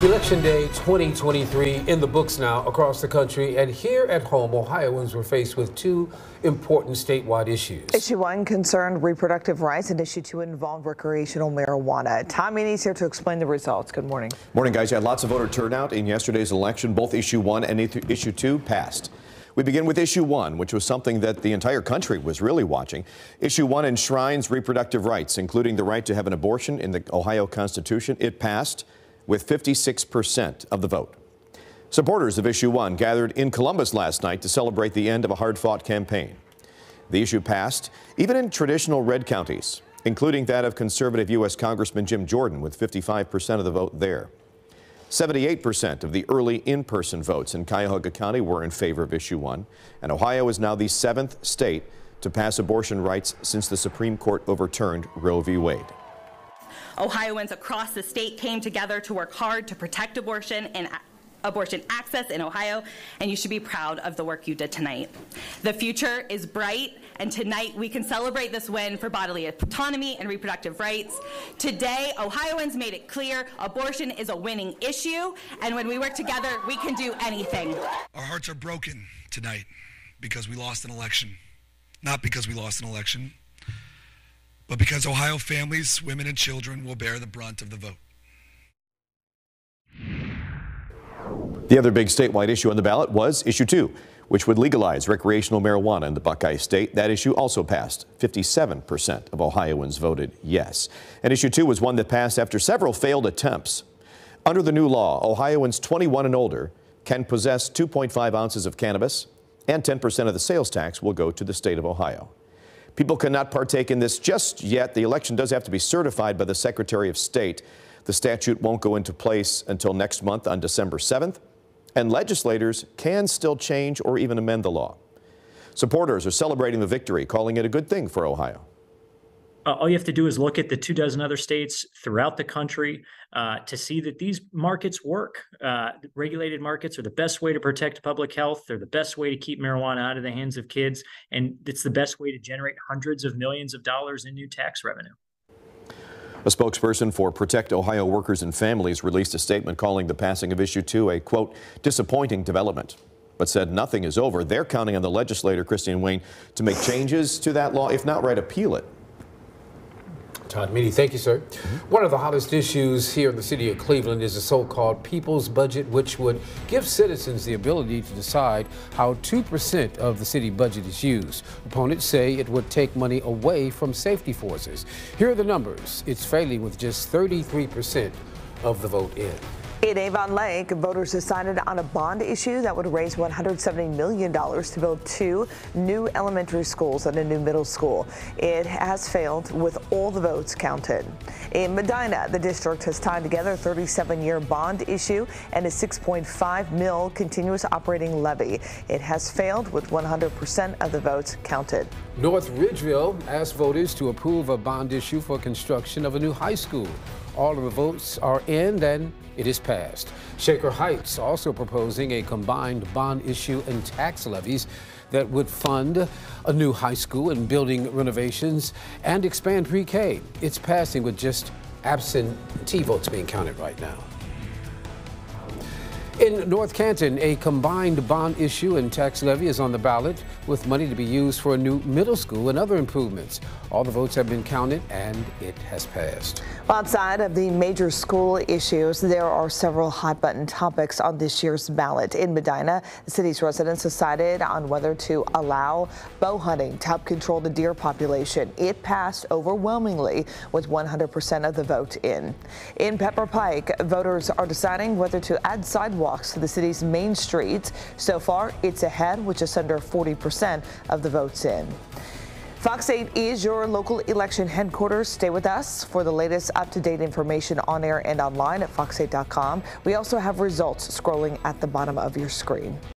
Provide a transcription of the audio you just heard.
Election Day 2023 in the books now across the country, and here at home, Ohioans were faced with two important statewide issues. Issue 1 concerned reproductive rights, and Issue 2 involved recreational marijuana. Tom Meany's here to explain the results. Good morning. Morning, guys. You had lots of voter turnout in yesterday's election. Both Issue 1 and Issue 2 passed. We begin with Issue 1, which was something that the entire country was really watching. Issue 1 enshrines reproductive rights, including the right to have an abortion in the Ohio Constitution. It passed with 56% of the vote. Supporters of Issue 1 gathered in Columbus last night to celebrate the end of a hard-fought campaign. The issue passed even in traditional red counties, including that of conservative U.S. Congressman Jim Jordan, with 55% of the vote there. 78% of the early in-person votes in Cuyahoga County were in favor of Issue 1, and Ohio is now the 7th state to pass abortion rights since the Supreme Court overturned Roe v. Wade. Ohioans across the state came together to work hard to protect abortion and abortion access in Ohio, and you should be proud of the work you did tonight. The future is bright, and tonight we can celebrate this win for bodily autonomy and reproductive rights. Today, Ohioans made it clear abortion is a winning issue, and when we work together, we can do anything. Our hearts are broken tonight because we lost an election. Not because we lost an election, but because Ohio families, women, and children will bear the brunt of the vote. The other big statewide issue on the ballot was Issue 2, which would legalize recreational marijuana in the Buckeye State. That issue also passed. 57% of Ohioans voted yes. And Issue 2 was one that passed after several failed attempts. Under the new law, Ohioans 21 and older can possess 2.5 ounces of cannabis, and 10% of the sales tax will go to the state of Ohio. People cannot partake in this just yet. The election does have to be certified by the Secretary of State. The statute won't go into place until next month on December 7th, and legislators can still change or even amend the law. Supporters are celebrating the victory, calling it a good thing for Ohio. All you have to do is look at the 24 other states throughout the country to see that these markets work. Regulated markets are the best way to protect public health. They're the best way to keep marijuana out of the hands of kids. And it's the best way to generate hundreds of millions of dollars in new tax revenue. A spokesperson for Protect Ohio Workers and Families released a statement calling the passing of Issue 2 a, quote, disappointing development, but said nothing is over. They're counting on the legislator, Christine Wayne, to make changes to that law, if not right, appeal it. Todd Meany, thank you, sir. One of the hottest issues here in the city of Cleveland is the so-called People's Budget, which would give citizens the ability to decide how 2% of the city budget is used. Opponents say it would take money away from safety forces. Here are the numbers. It's failing with just 33% of the vote in. In Avon Lake, voters decided on a bond issue that would raise $170 million to build 2 new elementary schools and a new middle school. It has failed with all the votes counted. In Medina, the district has tied together a 37-year bond issue and a $6.5 million continuous operating levy. It has failed with 100% of the votes counted. North Ridgeville asked voters to approve a bond issue for construction of a new high school. All of the votes are in, and it is passed. Shaker Heights also proposing a combined bond issue and tax levies that would fund a new high school and building renovations and expand pre-K. It's passing with just absentee votes being counted right now. In North Canton, a combined bond issue and tax levy is on the ballot, with money to be used for a new middle school and other improvements. All the votes have been counted, and it has passed. Outside of the major school issues, there are several hot-button topics on this year's ballot. In Medina, the city's residents decided on whether to allow bow hunting to help control the deer population. It passed overwhelmingly with 100% of the vote in. In Pepper Pike, voters are deciding whether to add sidewalks to the city's main streets. So far, it's ahead with just under 40% of the votes in. Fox 8 is your local election headquarters. Stay with us for the latest up-to-date information on air and online at fox8.com. We also have results scrolling at the bottom of your screen.